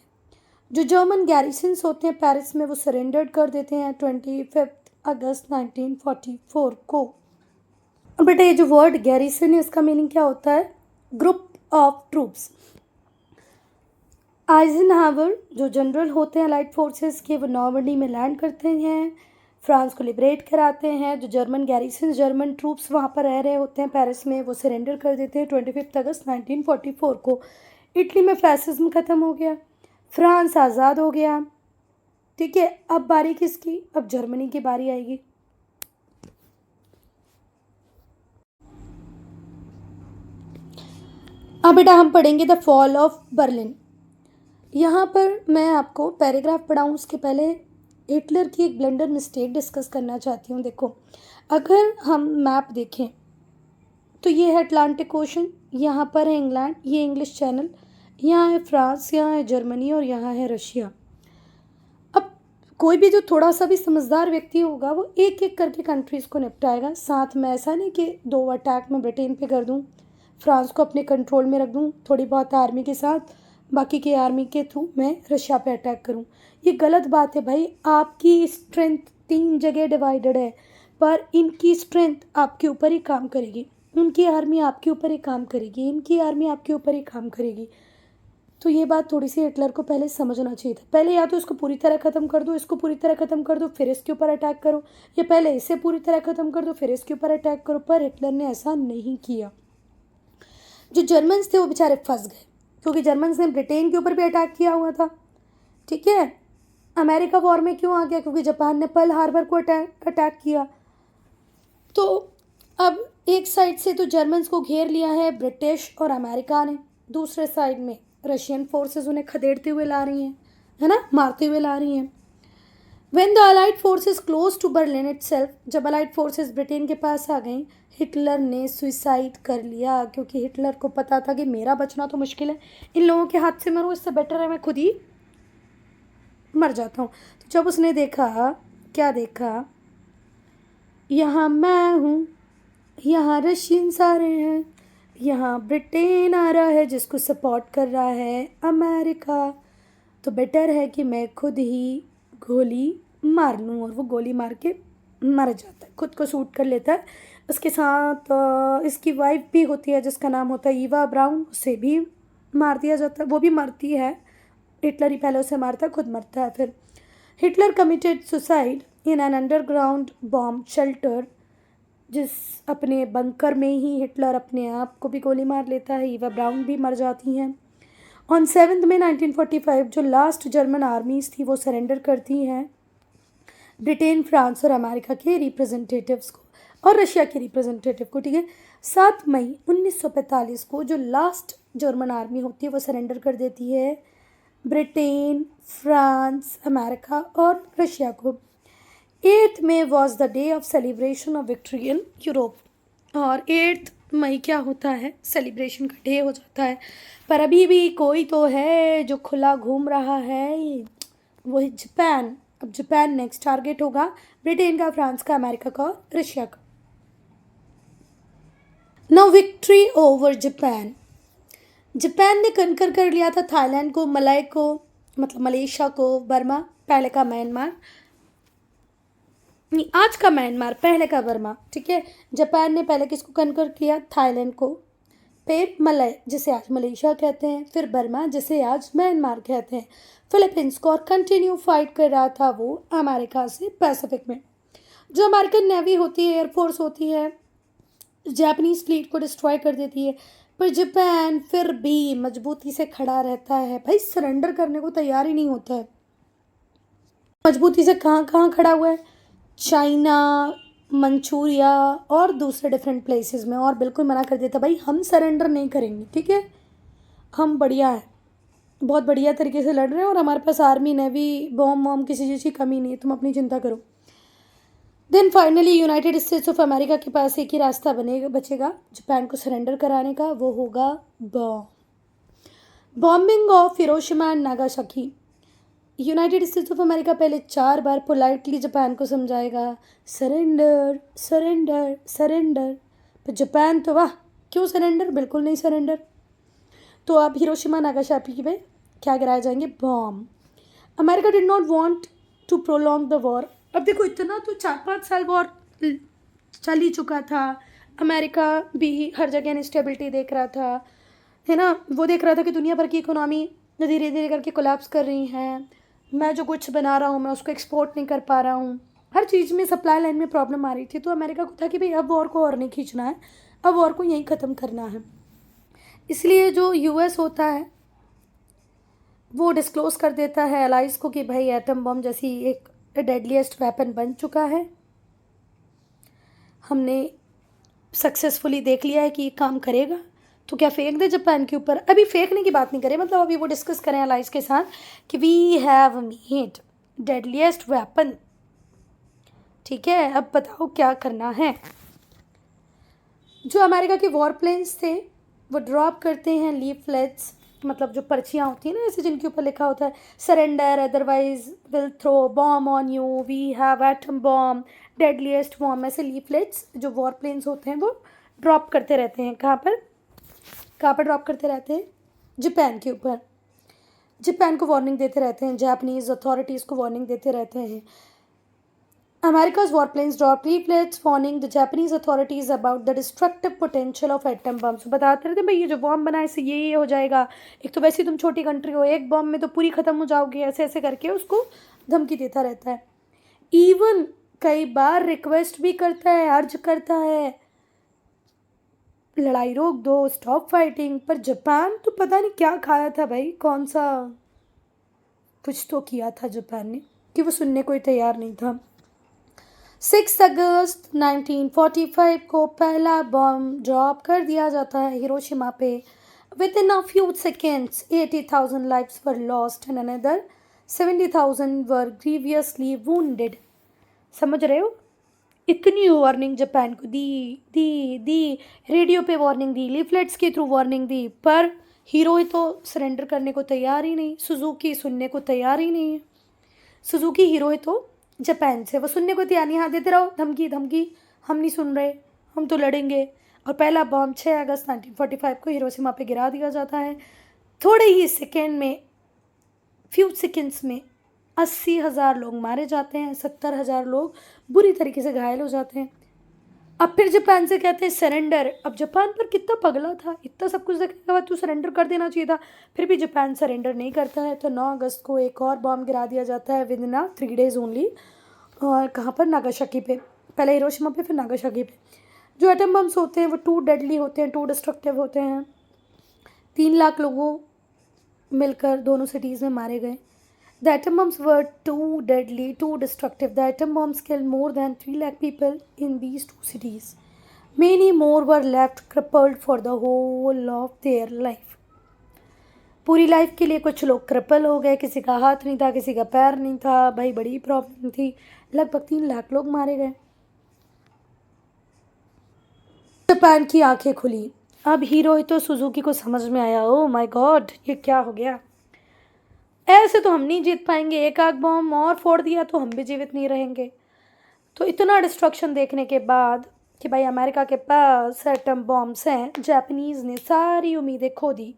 जो जर्मन गैरिसन्स होते हैं पेरिस में वो सरेंडर कर देते हैं 25 अगस्त 1944 को। और बेटा ये जो वर्ड गैरिसन है इसका मीनिंग क्या होता है? Group of troops. आइजनहावर जो जनरल होते हैं अलाइड फोर्सेस के वो नॉर्मंडी में लैंड करते हैं, फ्रांस को लिबरेट कराते हैं। जो जर्मन गैरिसन जर्मन ट्रूप्स वहाँ पर रह रहे होते हैं पेरिस में वो सरेंडर कर देते हैं 25 अगस्त 1944 को। इटली में फैसिज्म ख़त्म हो गया, फ्रांस आज़ाद हो गया, ठीक है, अब बारी किसकी? अब जर्मनी की बारी आएगी। अब बेटा हम पढ़ेंगे द फॉल ऑफ बर्लिन। यहाँ पर मैं आपको पैराग्राफ पढ़ाऊँ उसके पहले हिटलर की एक ब्लंडर मिस्टेक डिस्कस करना चाहती हूँ। देखो, अगर हम मैप देखें तो ये है अटलांटिक ओशन, यहाँ पर है इंग्लैंड, ये इंग्लिश चैनल, यहाँ है फ्रांस, यहाँ है जर्मनी और यहाँ है रशिया। अब कोई भी जो थोड़ा सा भी समझदार व्यक्ति होगा वो एक एक करके कंट्रीज़ को निपटाएगा। साथ में ऐसा नहीं कि 2 अटैक में ब्रिटेन पे कर दूँ, फ्रांस को अपने कंट्रोल में रख दूँ थोड़ी बहुत आर्मी के साथ, बाकी की आर्मी के थ्रू मैं रशिया पे अटैक करूँ। ये गलत बात है भाई। आपकी स्ट्रेंथ 3 जगह डिवाइडेड है, पर इनकी स्ट्रेंथ आपके ऊपर ही काम करेगी, उनकी आर्मी आपके ऊपर ही काम करेगी, इनकी आर्मी आपके ऊपर ही काम करेगी। तो ये बात थोड़ी सी हिटलर को पहले समझना चाहिए था। पहले या तो इसको पूरी तरह ख़त्म कर दो, इसको पूरी तरह ख़त्म कर दो, फिर इसके ऊपर अटैक करो, या पहले इसे पूरी तरह ख़त्म कर दो फिर इसके ऊपर अटैक करो। पर हिटलर ने ऐसा नहीं किया। जो जर्मन्स थे वो बेचारे फंस गए, क्योंकि जर्मन्स ने ब्रिटेन के ऊपर भी अटैक किया हुआ था। ठीक है, अमेरिका वॉर में क्यों आ गया? क्योंकि जापान ने पर्ल हार्बर को अटैक किया। तो अब एक साइड से तो जर्मन्स को घेर लिया है ब्रिटिश और अमेरिका ने, दूसरे साइड में रशियन फोर्सेस उन्हें खदेड़ते हुए ला रही हैं, है ना, मारते हुए ला रही हैं। When the allied forces close to Berlin itself, जब अलाइड फोर्सेस ब्रिटेन के पास आ गई, हिटलर ने सुइसाइड कर लिया, क्योंकि हिटलर को पता था कि मेरा बचना तो मुश्किल है, इन लोगों के हाथ से मरूं, इससे बेटर है मैं खुद ही मर जाता हूँ। तो जब उसने देखा, क्या देखा, यहाँ मैं हूँ, यहाँ रशियन सारे हैं, यहाँ ब्रिटेन आ रहा है जिसको सपोर्ट कर रहा है अमेरिका, तो बेटर है कि मैं खुद ही गोली मार लूँ। और वो गोली मार के मर जाता है, खुद को शूट कर लेता है। उसके साथ इसकी वाइफ भी होती है जिसका नाम होता है ईवा ब्राउन, उसे भी मार दिया जाता है, वो भी मरती है। हिटलर ही पहले उसे मारता है, खुद मरता है फिर। Hitler committed suicide in an underground bomb shelter, जिस अपने बंकर में ही हिटलर अपने आप को भी गोली मार लेता है, ईवा ब्राउन भी मर जाती हैं। ऑन 7 मई 1945 जो लास्ट जर्मन आर्मीज थी वो सरेंडर करती हैं ब्रिटेन, फ्रांस और अमेरिका के रिप्रेजेंटेटिव्स को और रशिया के रिप्रेजेंटेटिव को। ठीक है, 7 मई 1945 को जो लास्ट जर्मन आर्मी होती है वो सरेंडर कर देती है ब्रिटेन, फ्रांस, अमेरिका और रशिया को। 8 May was the day of celebration of victory in Europe, और 8 मई क्या होता है? सेलिब्रेशन का डे हो जाता है। पर अभी भी कोई तो है जो खुला घूम रहा है, वो है जापान। अब जापान नेक्स्ट टारगेट होगा, ब्रिटेन का, फ्रांस का, अमेरिका का और रशिया का। Now victory over Japan. Japan ने कनकर कर लिया था थाईलैंड को, मलय को, मतलब मलेशिया को, बर्मा, पहले का म्यांमार, नहीं आज का म्यांमार, पहले का बर्मा। ठीक है, जापान ने पहले किसको कनकर किया? थाईलैंड को, फिर मलय जिसे आज मलेशिया कहते हैं, फिर बर्मा जिसे आज म्यांमार कहते हैं, फिलीपींस को, और कंटिन्यू फाइट कर रहा था वो अमेरिका से पैसिफिक में। जो अमेरिकन नेवी होती है, एयरफोर्स होती है, जापानीज फ्लीट को डिस्ट्रॉय कर देती है, पर जापान फिर भी मजबूती से खड़ा रहता है। भाई सरेंडर करने को तैयार ही नहीं होता है। मजबूती से कहाँ कहाँ खड़ा हुआ है? चाइना, मंचूरिया और दूसरे डिफरेंट प्लेसेस में, और बिल्कुल मना कर देता भाई हम सरेंडर नहीं करेंगे। ठीक है, हम बढ़िया है, बहुत बढ़िया तरीके से लड़ रहे हैं और हमारे पास आर्मी, नेवी, बॉम्ब वॉम्ब किसी चीज़ की कमी नहीं है, तुम अपनी चिंता करो। Then finally United States of America के पास एक ही रास्ता बचेगा जापान को सरेंडर कराने का, वो होगा bombing of Hiroshima and Nagasaki. United States of America पहले 4 बार पोलाइटली जापान को समझाएगा सरेंडर सरेंडर सरेंडर, पर जापान तो वाह क्यों सरेंडर, बिल्कुल नहीं सरेंडर। तो अब हिरोशिमा नागासाकी पे क्या गिराए जाएंगे? Bomb. America did not want to prolong the war. अब देखो इतना तो 4-5 साल वॉर चल ही चुका था, अमेरिका भी हर जगह इंस्टेबिलिटी देख रहा था, है ना, वो देख रहा था कि दुनिया भर की इकोनॉमी धीरे धीरे करके कोलैप्स कर रही हैं, मैं जो कुछ बना रहा हूँ मैं उसको एक्सपोर्ट नहीं कर पा रहा हूँ, हर चीज़ में सप्लाई लाइन में प्रॉब्लम आ रही थी। तो अमेरिका को था कि भाई अब वॉर को और नहीं खींचना है, अब वॉर को यहीं ख़त्म करना है। इसलिए जो यूएस होता है वो डिस्क्लोज़ कर देता है एलाइज़ को कि भाई एटम बम जैसी एक डेडलीस्ट वेपन बन चुका है, हमने सक्सेसफुली देख लिया है कि ये काम करेगा, तो क्या फेंक दे जापान के ऊपर। अभी फेंकने की बात नहीं करें, मतलब अभी वो डिस्कस करें एलाइज़ के साथ कि we have made deadliest weapon. ठीक है, अब बताओ क्या करना है। जो अमेरिका के वॉर प्लेन्स थे वो ड्रॉप करते हैं लीफलेट्स, मतलब जो पर्चियाँ होती हैं ना ऐसे जिनके ऊपर लिखा होता है surrender otherwise will throw bomb on you, we have atom bomb, deadliest bomb, ऐसे लीफलेट्स जो वॉर प्लेन्स होते हैं वो ड्रॉप करते रहते हैं। कहाँ पर ड्रॉप करते रहते हैं? जापान के ऊपर। जापान को वार्निंग देते रहते हैं, जापानीज़ अथॉरिटीज़ को वार्निंग देते रहते हैं। America's warplanes dropped leaflets warning the Japanese authorities about the destructive potential of atom bombs। बताते रहते भाई ये जो बॉम्ब बना है इससे ये हो जाएगा, एक तो वैसे ही तुम छोटी कंट्री हो, एक बॉम्ब में तो पूरी ख़त्म हो जाओगे, ऐसे ऐसे करके उसको धमकी देता रहता है। इवन कई बार रिक्वेस्ट भी करता है, अर्ज करता है लड़ाई रोक दो, स्टॉप फाइटिंग। पर जापान तो पता नहीं क्या खाया था भाई, कौन सा कुछ तो किया था जापान ने कि वो सुनने को ही तैयार नहीं था। 6 अगस्त 1945 को पहला बॉम्ब ड्रॉप कर दिया जाता है हिरोशिमा पे। Within a few seconds 80,000 lives were lost and another 70,000 were grievously wounded. समझ रहे हो, इतनी वार्निंग जापान को दी रेडियो पे वार्निंग दी, लीफलेट्स के थ्रू वार्निंग दी, पर हीरो ही तो सरेंडर करने को तैयार ही नहीं, सुजुकी सुनने को तैयार ही नहीं है। सुजुकी हीरो है तो जापान से, वो सुनने को तैयार नहीं, हाँ देते रहो धमकी धमकी, हम नहीं सुन रहे, हम तो लड़ेंगे। और पहला बॉम्ब 6 अगस्त 1945 को हिरोशिमा पे गिरा दिया जाता है। थोड़े ही सेकेंड में, फ्यू सेकेंड्स में 80,000 लोग मारे जाते हैं, 70,000 लोग बुरी तरीके से घायल हो जाते हैं। अब फिर जापान से कहते हैं सरेंडर। अब जापान पर कितना पगला था, इतना सब कुछ देखने के बाद तू सरेंडर कर देना चाहिए था, फिर भी जापान सरेंडर नहीं करता है। तो 9 अगस्त को एक और बॉम्ब गिरा दिया जाता है विद इन 3 days ओनली। और कहाँ पर? नागासाकी पे, पहले हिरोशिमा पे फिर नागासाकी पे। जो एटम बम्स होते हैं वो टू डेडली होते हैं, टू डिस्ट्रक्टिव होते हैं। 3 लाख लोगों मिलकर दोनों सिटीज़ में मारे गए। The atom bombs were too deadly, too destructive. The atom bombs killed more than 3 lakh people in these 2 cities. Many more were left crippled for the whole of their life. पूरी life के लिए कुछ लोग cripple हो गए, किसी का हाथ नहीं था, किसी का पैर नहीं था, भाई बड़ी प्रॉब्लम थी। लगभग 3 लाख लोग मारे गए। जापान की आंखें खुली। अब हिरोहितो सुजुकी को समझ में आया, ओ माय गॉड ये क्या हो गया, ऐसे तो हम नहीं जीत पाएंगे, एक आग बॉम्ब और फोड़ दिया तो हम भी जीवित नहीं रहेंगे। तो इतना डिस्ट्रक्शन देखने के बाद कि भाई अमेरिका के पास एटम बॉम्ब्स हैं, जापानीज़ ने सारी उम्मीदें खो दी।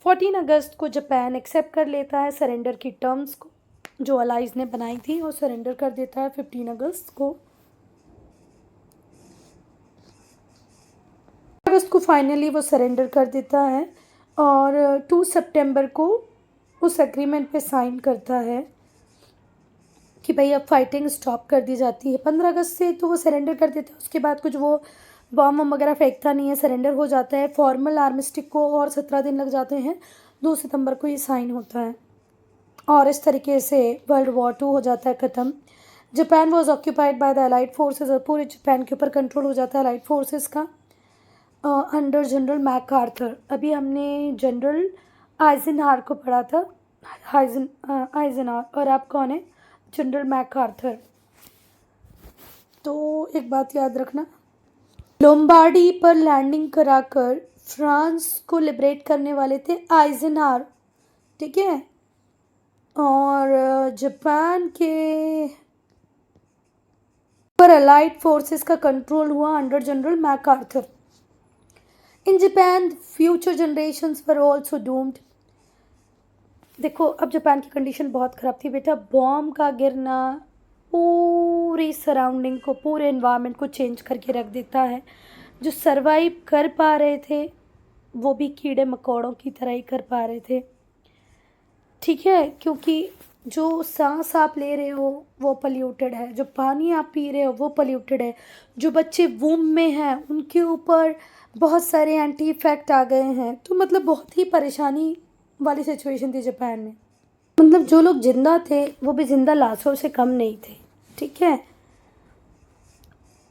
14 अगस्त को जापान एक्सेप्ट कर लेता है सरेंडर की टर्म्स को जो अलाइज ने बनाई थी, और सरेंडर कर देता है 15 अगस्त को। अगस्त को फाइनली वो सरेंडर कर देता है और 2 सितंबर को उस एग्रीमेंट पे साइन करता है कि भाई अब फाइटिंग स्टॉप कर दी जाती है। 15 अगस्त से तो वो सरेंडर कर देता है, उसके बाद कुछ वो बॉम्ब वगैरह फेंकता नहीं है, सरेंडर हो जाता है। फॉर्मल आर्मिस्टिक को और 17 दिन लग जाते हैं, 2 सितंबर को ये साइन होता है और इस तरीके से वर्ल्ड वॉर 2 हो जाता है ख़त्म। Japan was occupied by the allied forces, और पूरे जापान के ऊपर कंट्रोल हो जाता है अलाइड फोर्सेज का अंडर जनरल मैकआर्थर। अभी हमने जनरल आइजनहावर को पढ़ा था, आइजनहावर, और आप कौन है? General MacArthur. तो एक बात याद रखना, लोम्बार्डी पर लैंडिंग कराकर फ्रांस को लिबरेट करने वाले थे आइजनहावर, ठीक है। और जापान के पर अलाइड फोर्सेस का कंट्रोल हुआ under general MacArthur. In Japan future generations were also doomed. देखो अब जापान की कंडीशन बहुत ख़राब थी बेटा, बॉम्ब का गिरना पूरी सराउंडिंग को, पूरे एनवायरनमेंट को चेंज करके रख देता है। जो सरवाइव कर पा रहे थे वो भी कीड़े मकोड़ों की तरह ही कर पा रहे थे, ठीक है, क्योंकि जो सांस आप ले रहे हो वो पोल्यूटेड है, जो पानी आप पी रहे हो वो पोल्यूटेड है, जो बच्चे वूम में हैं उनके ऊपर बहुत सारे एंटी इफेक्ट आ गए हैं। तो मतलब बहुत ही परेशानी वाली सिचुएशन थी जापान में। मतलब जो लोग जिंदा थे वो भी जिंदा लाशों से कम नहीं थे, ठीक है।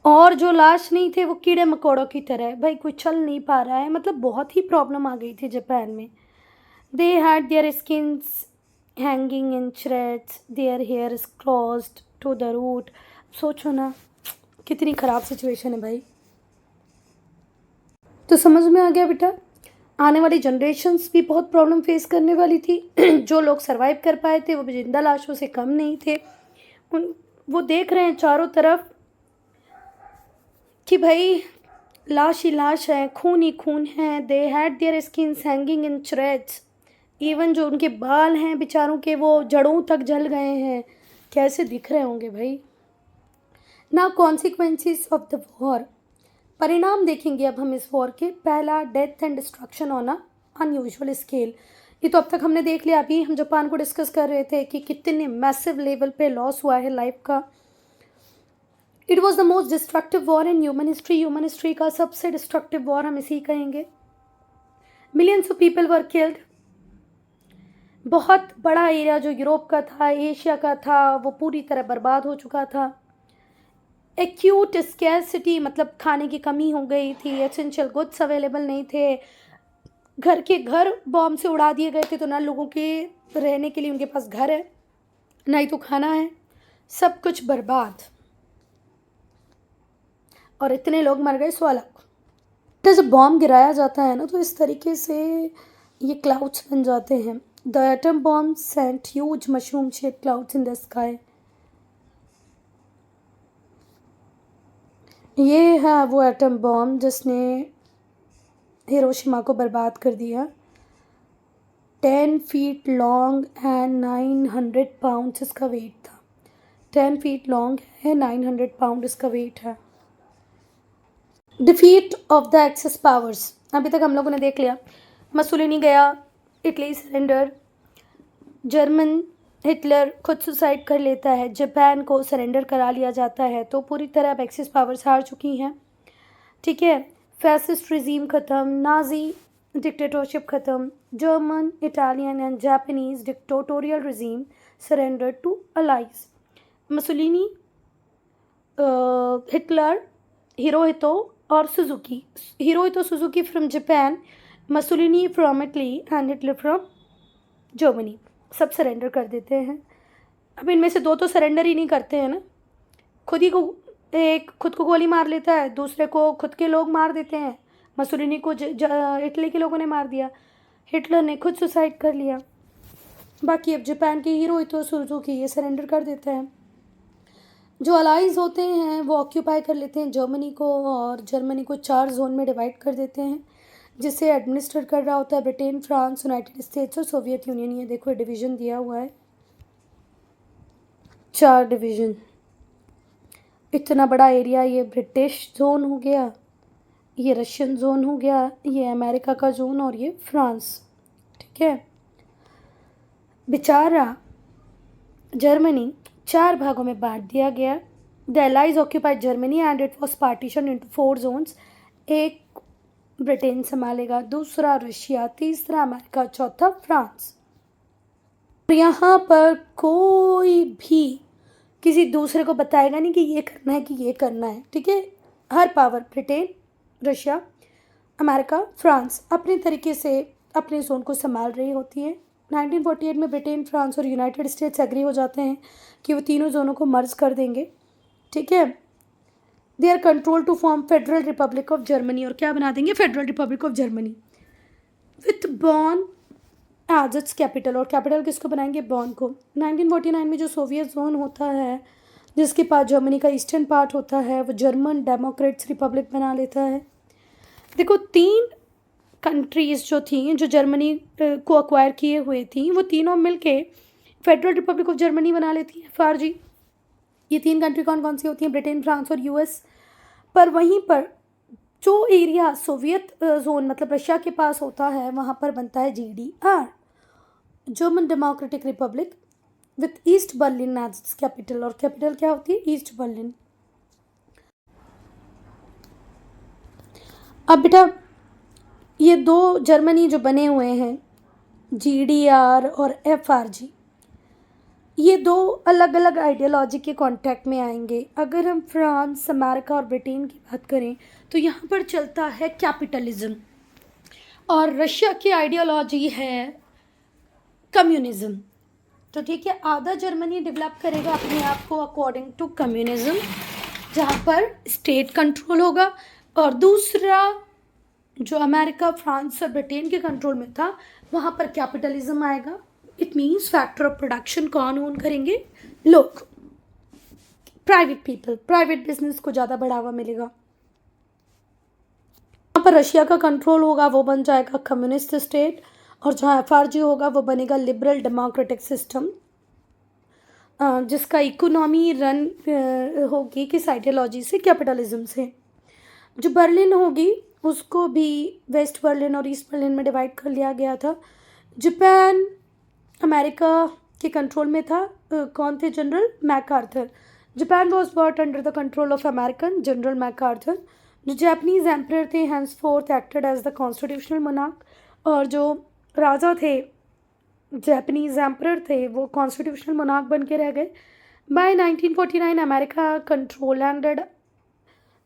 और जो लाश नहीं थे वो कीड़े मकोड़ों की तरह, भाई कोई चल नहीं पा रहा है, मतलब बहुत ही प्रॉब्लम आ गई थी जापान में। They had their skins hanging in threads, their hair is closed to the root. सोचो ना कितनी ख़राब सिचुएशन है भाई। तो समझ में आ गया बेटा, आने वाली जनरेशन्स भी बहुत प्रॉब्लम फेस करने वाली थी। जो लोग सरवाइव कर पाए थे वो भी जिंदा लाशों से कम नहीं थे। वो देख रहे हैं चारों तरफ कि भाई लाश ही लाश है, खून ही खून है। दे had their skins hanging in threads, even जो उनके बाल हैं बेचारों के वो जड़ों तक जल गए हैं। कैसे दिख रहे होंगे भाई। ना कॉन्सिक्वेंसेस ऑफ द वॉर, परिणाम देखेंगे अब हम इस वॉर के। पहला, death and destruction on a unusual scale. ये तो अब तक हमने देख लिया। अभी हम जापान को डिस्कस कर रहे थे कि कितने मैसिव लेवल पे लॉस हुआ है लाइफ का। It was the most destructive war in human history, human history का सबसे डिस्ट्रक्टिव वॉर हम इसी कहेंगे। Millions of people were killed, बहुत बड़ा एरिया जो यूरोप का था, एशिया का था, वो पूरी तरह बर्बाद हो चुका था। एक्यूट स्कैरसिटी, मतलब खाने की कमी हो गई थी, एसेंशियल गुड्स अवेलेबल नहीं थे, घर के घर बॉम्ब से उड़ा दिए गए थे, तो ना लोगों के रहने के लिए उनके पास घर है, ना ही तो खाना है, सब कुछ बर्बाद। और इतने लोग मर गए, 100 लाख। तो जब बॉम्ब गिराया जाता है ना तो इस तरीके से ये क्लाउड्स बन जाते हैं। The atom bomb sent huge mushroom shape clouds in the sky. ये है वो एटम बॉम्ब जिसने हिरोशिमा को बर्बाद कर दिया। 10 फीट लॉन्ग एंड 900 पाउंड इसका वेट था। 10 फीट लॉन्ग है, 900 पाउंड इसका वेट है। Defeat of the axis powers, अभी तक हम लोगों ने देख लिया। मसोलिनी गया, इटली सरेंडर, जर्मन हिटलर खुद सुसाइड कर लेता है, जापान को सरेंडर करा लिया जाता है, तो पूरी तरह अब एक्सिस पावर्स हार चुकी हैं, ठीक है। फैसिस्ट रिजीम ख़त्म, नाजी डिक्टेटरशिप ख़त्म, German, Italian and Japanese dictatorial regime surrender to allies. Mussolini, Hitler, Hirohito और Suzuki. Hirohito Suzuki from Japan, Mussolini from Italy and Hitler from Germany, सब सरेंडर कर देते हैं। अब इनमें से दो तो सरेंडर ही नहीं करते हैं ना, एक खुद को गोली मार लेता है, दूसरे को खुद के लोग मार देते हैं। मसोलिनी को इटली के लोगों ने मार दिया, हिटलर ने खुद सुसाइड कर लिया। बाकी अब जापान के हिरोहितो सुजुकी ये सरेंडर कर देते हैं। जो अलाइज होते हैं वो ऑक्यूपाई कर लेते हैं जर्मनी को, और जर्मनी को 4 जोन में डिवाइड कर देते हैं, जिसे एडमिनिस्टर कर रहा होता है ब्रिटेन, फ्रांस, यूनाइटेड स्टेट्स और सोवियत यूनियन। ये देखो डिवीज़न दिया हुआ है, 4 डिवीज़न। इतना बड़ा एरिया, ये ब्रिटिश जोन हो गया, ये रशियन जोन हो गया, ये अमेरिका का जोन, और ये फ्रांस, ठीक है। बेचारा जर्मनी 4 भागों में बांट दिया गया। The allies occupied Germany and it was partition into 4 zones. एक ब्रिटेन संभालेगा, दूसरा रशिया, तीसरा अमेरिका, चौथा फ्रांस। यहाँ पर कोई भी किसी दूसरे को बताएगा नहीं कि ये करना है कि ये करना है, ठीक है। हर power, Britain, Russia, America, France अपने तरीके से अपने जोन को संभाल रही होती है। 1948 में ब्रिटेन, फ्रांस और यूनाइटेड स्टेट्स एग्री हो जाते हैं कि वो तीनों जोनों को मर्ज कर देंगे, ठीक है। They are control to form federal republic of Germany, और क्या बना देंगे, federal republic of Germany with Bonn as its capital. और कैपिटल किसको बनाएंगे, बॉन को। 1949 में जो सोवियत जोन होता है जिसके पास जर्मनी का ईस्टर्न पार्ट होता है, वो जर्मन डेमोक्रेट्स रिपब्लिक बना लेता है। देखो 3 कंट्रीज़ जो थी जो जर्मनी को अक्वायर किए हुए थी, वो तीनों मिलके फेडरल रिपब्लिक ऑफ जर्मनी बना लेती है, FRG। ये 3 कंट्री कौन कौन सी होती हैं, ब्रिटेन, फ्रांस और US। पर वहीं पर जो एरिया सोवियत जोन मतलब रशिया के पास होता है, वहाँ पर बनता है GDR, German Democratic Republic, with East Berlin as its capital. और कैपिटल क्या होती है, ईस्ट बर्लिन। अब बेटा ये 2 जर्मनी जो बने हुए हैं, GDR और FRG, ये दो अलग अलग आइडियोलॉजी के कांटेक्ट में आएंगे। अगर हम फ्रांस, अमेरिका और ब्रिटेन की बात करें तो यहाँ पर चलता है कैपिटलिज्म, और रशिया की आइडियोलॉजी है कम्युनिज्म। तो ठीक है, आधा जर्मनी डेवलप करेगा अपने आप को अकॉर्डिंग टू कम्युनिज्म, जहाँ पर स्टेट कंट्रोल होगा, और दूसरा जो अमेरिका, फ्रांस और ब्रिटेन के कंट्रोल में था, वहाँ पर कैपिटलिज्म आएगा। It means factor of production कौन ओन करेंगे? लोग, प्राइवेट पीपल, प्राइवेट बिजनेस को ज़्यादा बढ़ावा मिलेगा। यहाँ पर रशिया का कंट्रोल होगा, वो बन जाएगा कम्युनिस्ट स्टेट, और जहाँ एफआरजी होगा वो बनेगा लिबरल डेमोक्रेटिक सिस्टम, जिसका इकोनॉमी रन होगी किस आइडियोलॉजी से? कैपिटलिज्म से। जो बर्लिन होगी उसको भी वेस्ट बर्लिन और ईस्ट बर्लिन में डिवाइड कर लिया गया था। जापान अमेरिका के कंट्रोल में था। कौन थे? General MacArthur. Japan was bought under the control of American General MacArthur. जो जापानीज एम्परर थे henceforth acted as the constitutional monarch, और जो राजा थे, जापानीज एम्परर थे, वो कॉन्स्टिट्यूशनल मोनार्क बन के रह गए। By 1949 America control ended.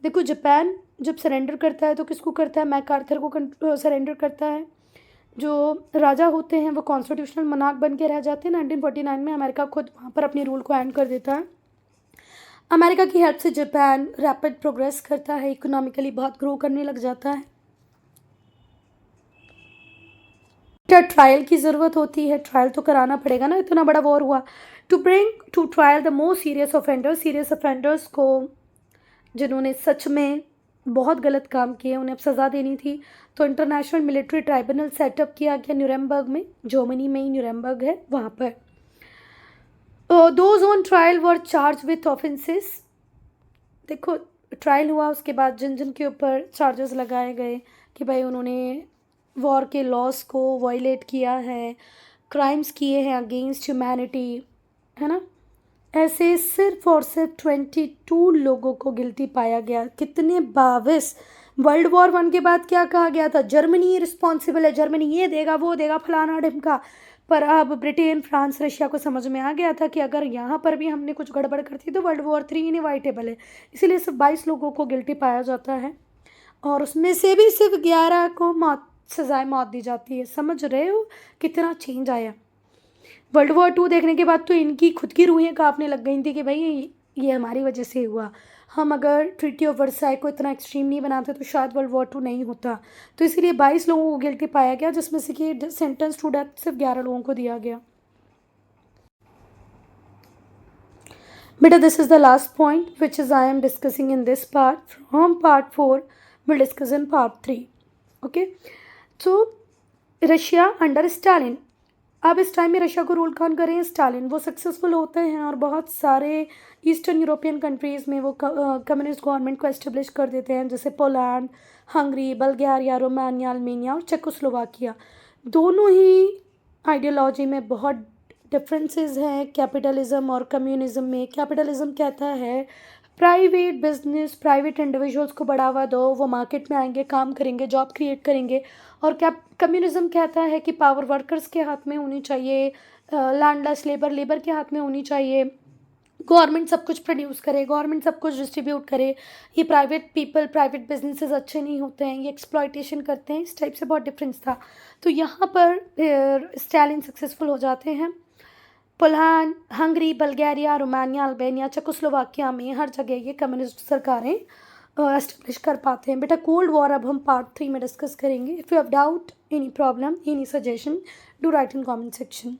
देखो, जापान जब सरेंडर करता है तो किसको करता है? मैकआर्थर को सरेंडर करता है। जो राजा होते हैं वो कॉन्स्टिट्यूशनल मोनार्क बन के रह जाते हैं। 1949 में अमेरिका खुद वहाँ पर अपने रूल को एंड कर देता है। अमेरिका की हेल्प से जापान रैपिड प्रोग्रेस करता है, इकोनॉमिकली बहुत ग्रो करने लग जाता है। क्या ट्रायल की ज़रूरत होती है? ट्रायल तो कराना पड़ेगा ना, इतना बड़ा वॉर हुआ। To bring to trial the most serious offenders को जिन्होंने सच में बहुत गलत काम किए, उन्हें अब सज़ा देनी थी, तो इंटरनेशनल मिलिट्री ट्राइब्यूनल सेटअप किया गया न्यूरेमबर्ग में, जर्मनी में ही न्यूरेमबर्ग है वहाँ पर। Those on trial were charge with offences. देखो, ट्रायल हुआ, उसके बाद जिन जिन के ऊपर चार्जेस लगाए गए कि भाई उन्होंने वॉर के लॉस को वायलेट किया है, क्राइम्स किए हैं अगेंस्ट ह्यूमैनिटी, है ना, ऐसे सिर्फ और सिर्फ 22 लोगों को गिल्टी पाया गया। कितने? 22। वर्ल्ड वॉर 1 के बाद क्या कहा गया था? जर्मनी रिस्पॉन्सिबल है, जर्मनी ये देगा वो देगा फलाना ढिमका। पर अब ब्रिटेन, फ्रांस, रशिया को समझ में आ गया था कि अगर यहाँ पर भी हमने कुछ गड़बड़ कर दी तो वर्ल्ड वॉर 3 इनएविटेबल है। इसीलिए सिर्फ 22 लोगों को गिल्टी पाया जाता है, और उसमें से भी सिर्फ 11 को सजाए मौत दी जाती है। समझ रहे हो कितना चेंज आया? वर्ल्ड वॉर 2 देखने के बाद तो इनकी खुद की रूहें कांपने लग गई थी कि भाई ये हमारी वजह से हुआ। हम अगर ट्रीटी ऑफ वर्साई को इतना एक्सट्रीम नहीं बनाते तो शायद वर्ल्ड वॉर 2 नहीं होता। तो इसीलिए 22 लोगों को गिल्टी पाया गया, जिसमें से कि सेंटेंस टू डेथ सिर्फ 11 लोगों को दिया गया। बेटा, this is the last point which is I am discussing in this part. From part 4 will discuss in part 3। Okay, तो रशिया अंडर स्टालिन। अब इस टाइम में रशिया को रूल कौन कर रहे हैं? स्टालिन। वो सक्सेसफुल होते हैं और बहुत सारे ईस्टर्न यूरोपियन कंट्रीज़ में वो कम्युनिस्ट गवर्नमेंट को एस्टेब्लिश कर देते हैं, जैसे पोलैंड, हंगरी, बल्गारिया, रोमानिया, अल्मेनिया और चेकोस्लोवाकिया। दोनों ही आइडियोलॉजी में बहुत डिफरेंसेस हैं कैपिटलिज्म और कम्युनिज्म में। कैपिटलिज्म कहता है प्राइवेट बिजनेस, प्राइवेट इंडिविजुअल्स को बढ़ावा दो, वो मार्केट में आएंगे, काम करेंगे, जॉब क्रिएट करेंगे। और कम्युनिज्म कहता है कि पावर वर्कर्स के हाथ में होनी चाहिए, लैंडलेस लेबर के हाथ में होनी चाहिए, गवर्नमेंट सब कुछ प्रोड्यूस करे, गवर्नमेंट सब कुछ डिस्ट्रीब्यूट करे। ये प्राइवेट पीपल, प्राइवेट बिजनेसेस अच्छे नहीं होते हैं, ये एक्सप्लॉयटेशन करते हैं। इस टाइप से बहुत डिफरेंस था। तो यहाँ पर स्टालिन सक्सेसफुल हो जाते हैं। Poland, Hungary, Bulgaria, Romania, Albania, Czechoslovakia में हर जगह ये कम्युनिस्ट सरकारें एस्टेब्लिश कर पाते हैं। बेटा, कोल्ड वॉर अब हम पार्ट 3 में डिस्कस करेंगे। If you have doubt, any problem, any suggestion, do right in comment section.